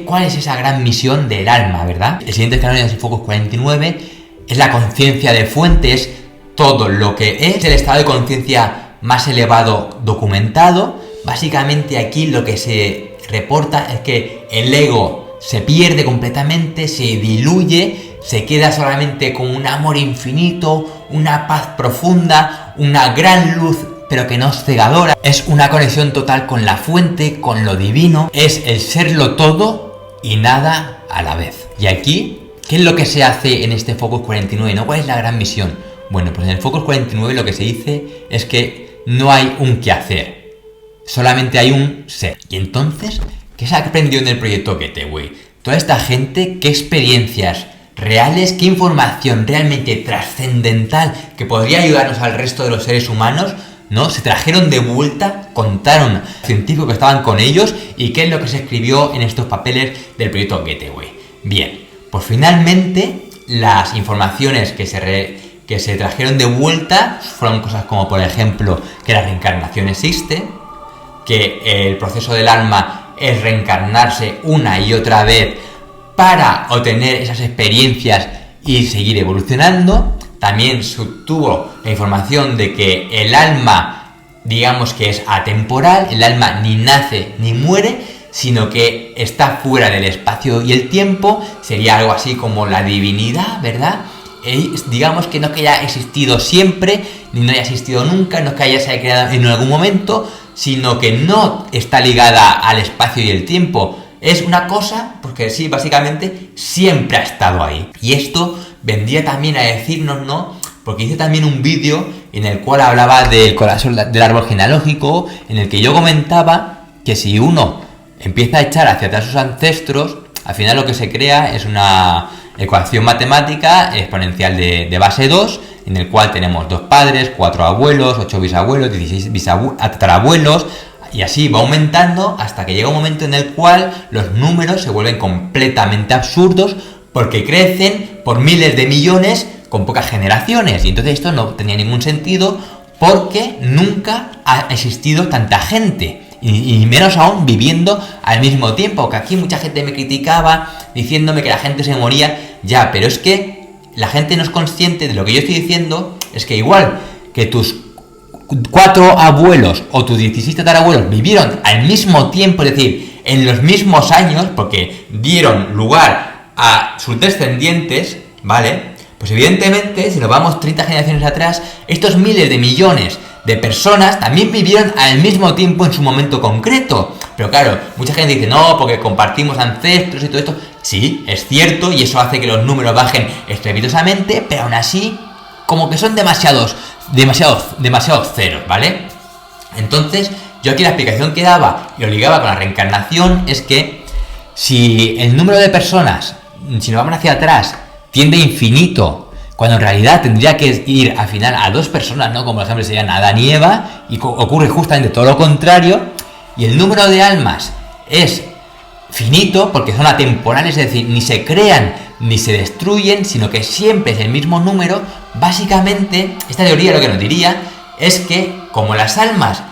cuál es esa gran misión del alma, ¿verdad? El siguiente escalón en el Focus 49 es la conciencia de fuentes, todo lo que es el estado de conciencia más elevado documentado. Básicamente aquí lo que se reporta es que el ego se pierde completamente, se diluye, se queda solamente con un amor infinito, una paz profunda, una gran luz, pero que no es cegadora. Es una conexión total con la fuente, con lo divino. Es el serlo todo y nada a la vez. Y aquí, ¿qué es lo que se hace en este Focus 49? ¿No? ¿Cuál es la gran misión? Bueno, pues en el Focus 49 lo que se dice es que no hay un qué hacer, solamente hay un ser. Y entonces, ¿qué se ha aprendido en el proyecto Getaway? Toda esta gente, ¿qué experiencias reales, qué información realmente trascendental que podría ayudarnos al resto de los seres humanos, ¿no? Se trajeron de vuelta, contaron a los científicos que estaban con ellos y qué es lo que se escribió en estos papeles del proyecto Getaway. Bien, pues finalmente las informaciones que se trajeron de vuelta fueron cosas como, por ejemplo, que la reencarnación existe, que el proceso del alma es reencarnarse una y otra vez para obtener esas experiencias y seguir evolucionando. También se obtuvo la información de que el alma, digamos que es atemporal, el alma ni nace ni muere, sino que está fuera del espacio y el tiempo, sería algo así como la divinidad, ¿verdad? Digamos que no que haya existido siempre, ni no haya existido nunca, no que haya se haya creado en algún momento, sino que no está ligada al espacio y el tiempo. Es una cosa, porque sí, básicamente siempre ha estado ahí. Y esto vendría también a decirnos, ¿no? Porque hice también un vídeo en el cual hablaba del colapso del árbol genealógico, en el que yo comentaba que si uno empieza a echar hacia atrás sus ancestros, al final lo que se crea es una ecuación matemática exponencial de base 2, en el cual tenemos 2 padres, 4 abuelos, 8 bisabuelos, 16 tatarabuelos, y así va aumentando hasta que llega un momento en el cual los números se vuelven completamente absurdos porque crecen por miles de millones con pocas generaciones. Y entonces esto no tenía ningún sentido porque nunca ha existido tanta gente. Y menos aún viviendo al mismo tiempo, que aquí mucha gente me criticaba diciéndome que la gente se moría. Ya, pero es que la gente no es consciente de lo que yo estoy diciendo, es que igual que tus 4 abuelos o tus 16 tatarabuelos vivieron al mismo tiempo, es decir, en los mismos años, porque dieron lugar a sus descendientes, ¿vale? Pues evidentemente, si nos vamos 30 generaciones atrás, estos miles de millones de personas también vivieron al mismo tiempo en su momento concreto. Pero claro, mucha gente dice, no, porque compartimos ancestros y todo esto. Sí, es cierto, y eso hace que los números bajen estrepitosamente, pero aún así, como que son demasiados ceros, ¿vale? Entonces, yo aquí la explicación que daba y lo ligaba con la reencarnación es que si el número de personas, si nos vamos hacia atrás, tiende a infinito, cuando en realidad tendría que ir al final a 2 personas, ¿no? Como por ejemplo serían Adán y Eva, y ocurre justamente todo lo contrario, y el número de almas es finito porque son atemporales, es decir, ni se crean ni se destruyen, sino que siempre es el mismo número. Básicamente, esta teoría lo que nos diría es que como las almas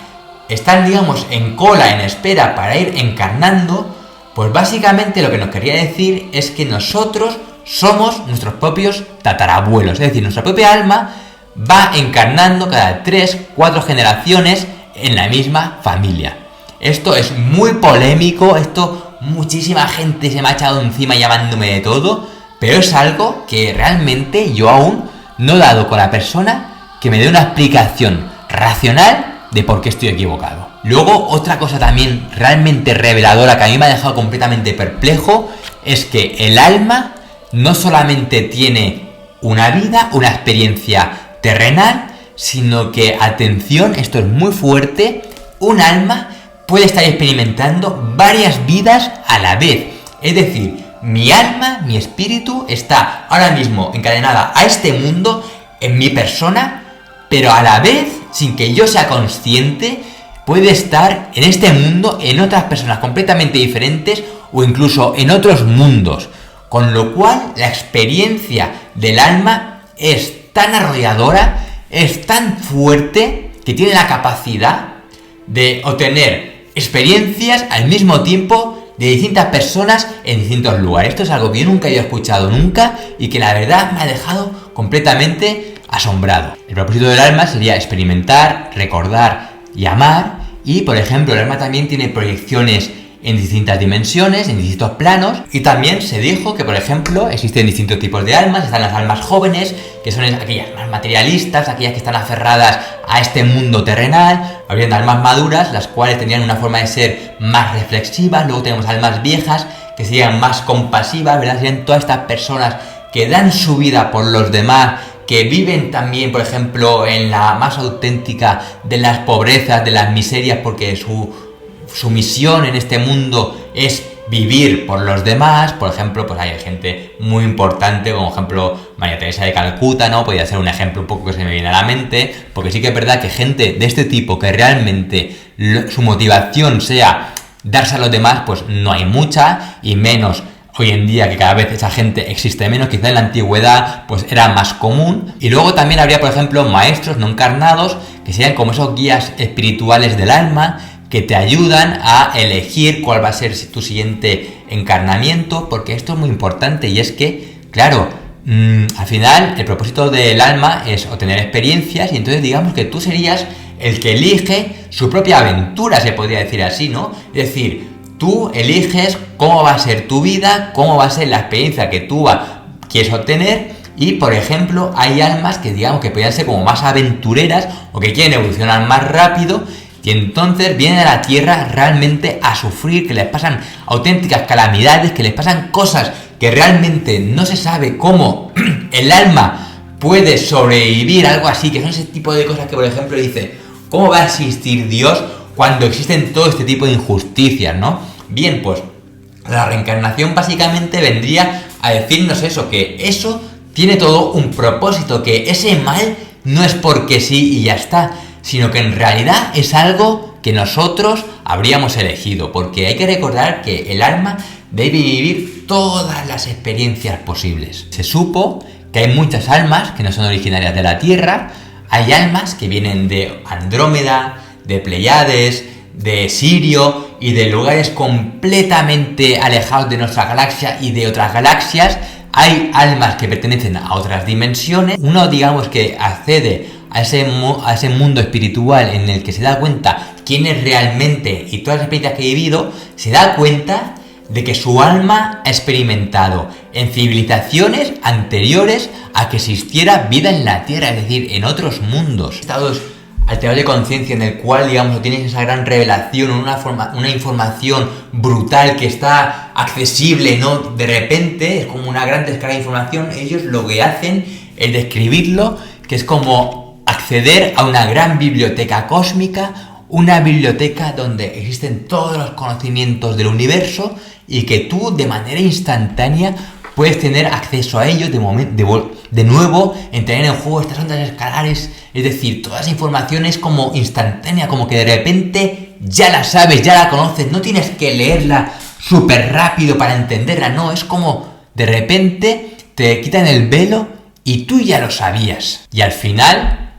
están, digamos, en cola, en espera para ir encarnando, pues básicamente lo que nos quería decir es que nosotros somos nuestros propios tatarabuelos, es decir, nuestra propia alma va encarnando cada 3-4 generaciones en la misma familia. Esto es muy polémico, esto muchísima gente se me ha echado encima llamándome de todo, pero es algo que realmente yo aún no he dado con la persona que me dé una explicación racional de por qué estoy equivocado. Luego, otra cosa también realmente reveladora que a mí me ha dejado completamente perplejo es que el alma no solamente tiene una vida, una experiencia terrenal, sino que, atención, esto es muy fuerte, un alma puede estar experimentando varias vidas a la vez. Es decir, mi alma, mi espíritu está ahora mismo encadenada a este mundo en mi persona, pero a la vez, sin que yo sea consciente, puede estar en este mundo, en otras personas completamente diferentes o incluso en otros mundos. Con lo cual, la experiencia del alma es tan arrolladora, es tan fuerte, que tiene la capacidad de obtener experiencias al mismo tiempo de distintas personas en distintos lugares. Esto es algo que yo nunca había escuchado nunca y que la verdad me ha dejado completamente asombrado. El propósito del alma sería experimentar, recordar y amar, y por ejemplo el alma también tiene proyecciones en distintas dimensiones, en distintos planos, y también se dijo que por ejemplo existen distintos tipos de almas. Están las almas jóvenes, que son aquellas más materialistas, aquellas que están aferradas a este mundo terrenal. Habrían almas maduras, las cuales tenían una forma de ser más reflexivas. Luego tenemos almas viejas, que serían más compasivas, ¿verdad? Serían todas estas personas que dan su vida por los demás, que viven también, por ejemplo, en la más auténtica de las pobrezas, de las miserias, porque su misión en este mundo es vivir por los demás. Por ejemplo, pues hay gente muy importante, como ejemplo María Teresa de Calcuta, ¿no? Podría ser un ejemplo un poco que se me viene a la mente, porque sí que es verdad que gente de este tipo que realmente su motivación sea darse a los demás, pues no hay mucha, y menos hoy en día, que cada vez esa gente existe menos. Quizá en la antigüedad pues era más común. Y luego también habría, por ejemplo, maestros no encarnados, que serían como esos guías espirituales del alma, que te ayudan a elegir cuál va a ser tu siguiente encarnamiento, porque esto es muy importante, y es que, claro, al final el propósito del alma es obtener experiencias, y entonces digamos que tú serías el que elige su propia aventura, se podría decir así, ¿no? Es decir, tú eliges cómo va a ser tu vida, cómo va a ser la experiencia que tú quieres obtener. Y por ejemplo, hay almas que digamos que podrían ser como más aventureras o que quieren evolucionar más rápido, y entonces vienen a la Tierra realmente a sufrir, que les pasan auténticas calamidades, que les pasan cosas que realmente no se sabe cómo el alma puede sobrevivir, algo así, que son ese tipo de cosas que, por ejemplo, dice, ¿cómo va a existir Dios cuando existen todo este tipo de injusticias, ¿no? Bien, pues la reencarnación básicamente vendría a decirnos eso, que eso tiene todo un propósito, que ese mal no es porque sí y ya está, sino que en realidad es algo que nosotros habríamos elegido, porque hay que recordar que el alma debe vivir todas las experiencias posibles. Se supo que hay muchas almas que no son originarias de la Tierra. Hay almas que vienen de Andrómeda, de Pleiades, de Sirio y de lugares completamente alejados de nuestra galaxia y de otras galaxias. Hay almas que pertenecen a otras dimensiones. Uno, digamos, que accede a ese mundo espiritual en el que se da cuenta quién es realmente, y todas las experiencias que he vivido, se da cuenta de que su alma ha experimentado en civilizaciones anteriores a que existiera vida en la Tierra, es decir, en otros mundos, estados alterados de conciencia en el cual, digamos, tienes esa gran revelación, una información brutal que está accesible, ¿no? De repente, es como una gran descarga de información. Ellos lo que hacen es describirlo, que es como acceder a una gran biblioteca cósmica, una biblioteca donde existen todos los conocimientos del universo y que tú de manera instantánea puedes tener acceso a ellos de nuevo, en tener en juego estas ondas escalares. Es decir, toda esa información es como instantánea, como que de repente ya la sabes, ya la conoces, no tienes que leerla súper rápido para entenderla, no, es como de repente te quitan el velo y tú ya lo sabías. Y al final,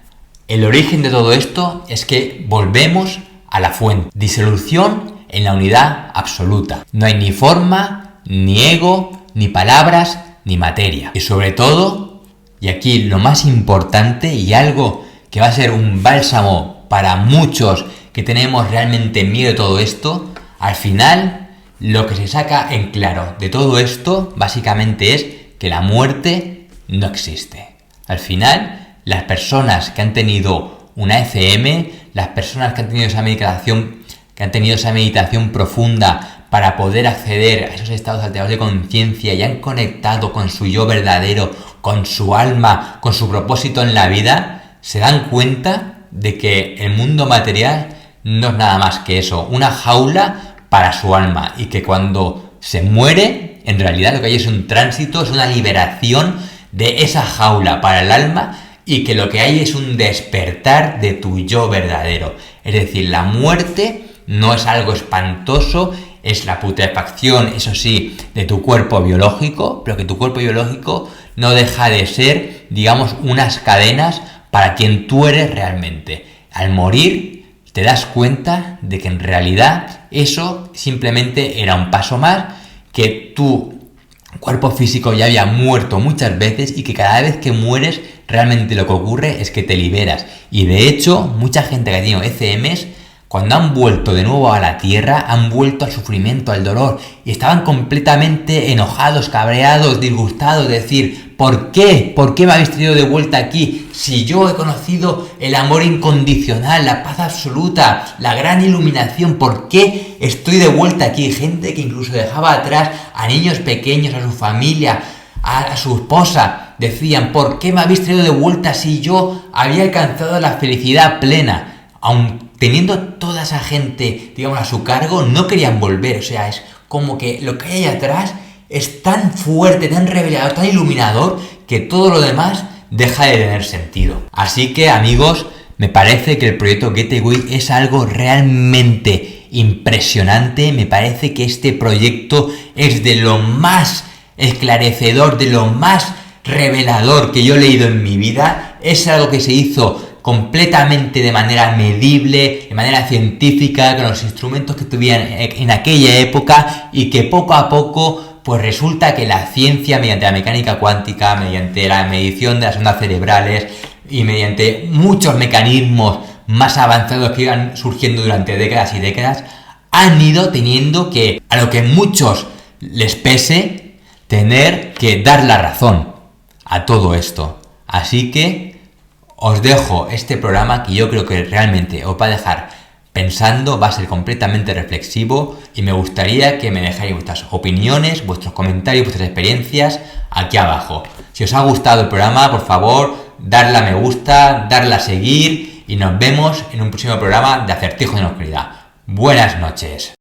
el origen de todo esto es que volvemos a la fuente. Disolución en la unidad absoluta. No hay ni forma, ni ego, ni palabras, ni materia. Y sobre todo, y aquí lo más importante y algo que va a ser un bálsamo para muchos que tenemos realmente miedo de todo esto, al final lo que se saca en claro de todo esto básicamente es que la muerte no existe. Al final, las personas que han tenido una ECM, las personas que han tenido esa meditación profunda para poder acceder a esos estados alterados de conciencia y han conectado con su yo verdadero, con su alma, con su propósito en la vida, se dan cuenta de que el mundo material no es nada más que eso, una jaula para su alma, y que cuando se muere, en realidad lo que hay es un tránsito, es una liberación de esa jaula para el alma, y que lo que hay es un despertar de tu yo verdadero. Es decir, la muerte no es algo espantoso, es la putrefacción, eso sí, de tu cuerpo biológico, pero que tu cuerpo biológico no deja de ser, digamos, unas cadenas para quien tú eres realmente. Al morir, te das cuenta de que en realidad eso simplemente era un paso más, que tu cuerpo físico ya había muerto muchas veces y que cada vez que mueres realmente lo que ocurre es que te liberas. Y de hecho, mucha gente que ha tenido ECMs, cuando han vuelto de nuevo a la Tierra, han vuelto al sufrimiento, al dolor, y estaban completamente enojados, cabreados, disgustados, de decir, ¿por qué? ¿Por qué me habéis traído de vuelta aquí? Si yo he conocido el amor incondicional, la paz absoluta, la gran iluminación, ¿por qué estoy de vuelta aquí? Gente que incluso dejaba atrás a niños pequeños, a su familia, a su esposa, decían, ¿por qué me habéis traído de vuelta si yo había alcanzado la felicidad plena? Aun teniendo toda esa gente, digamos, a su cargo, no querían volver. O sea, es como que lo que hay atrás es tan fuerte, tan revelador, tan iluminador, que todo lo demás deja de tener sentido. Así que, amigos, me parece que el proyecto Getaway es algo realmente impresionante. Me parece que este proyecto es de lo más esclarecedor, de lo más revelador que yo he leído en mi vida. Es algo que se hizo completamente de manera medible, de manera científica, con los instrumentos que tuvieran en aquella época, y que poco a poco pues resulta que la ciencia, mediante la mecánica cuántica, mediante la medición de las ondas cerebrales y mediante muchos mecanismos más avanzados que iban surgiendo durante décadas y décadas, han ido teniendo que, a lo que muchos les pese, tener que dar la razón a todo esto. Así que os dejo este programa que yo creo que realmente os va a dejar pensando, va a ser completamente reflexivo, y me gustaría que me dejáis vuestras opiniones, vuestros comentarios, vuestras experiencias aquí abajo. Si os ha gustado el programa, por favor, darle a me gusta, darle a seguir, y nos vemos en un próximo programa de Acertijos en la Oscuridad. Buenas noches.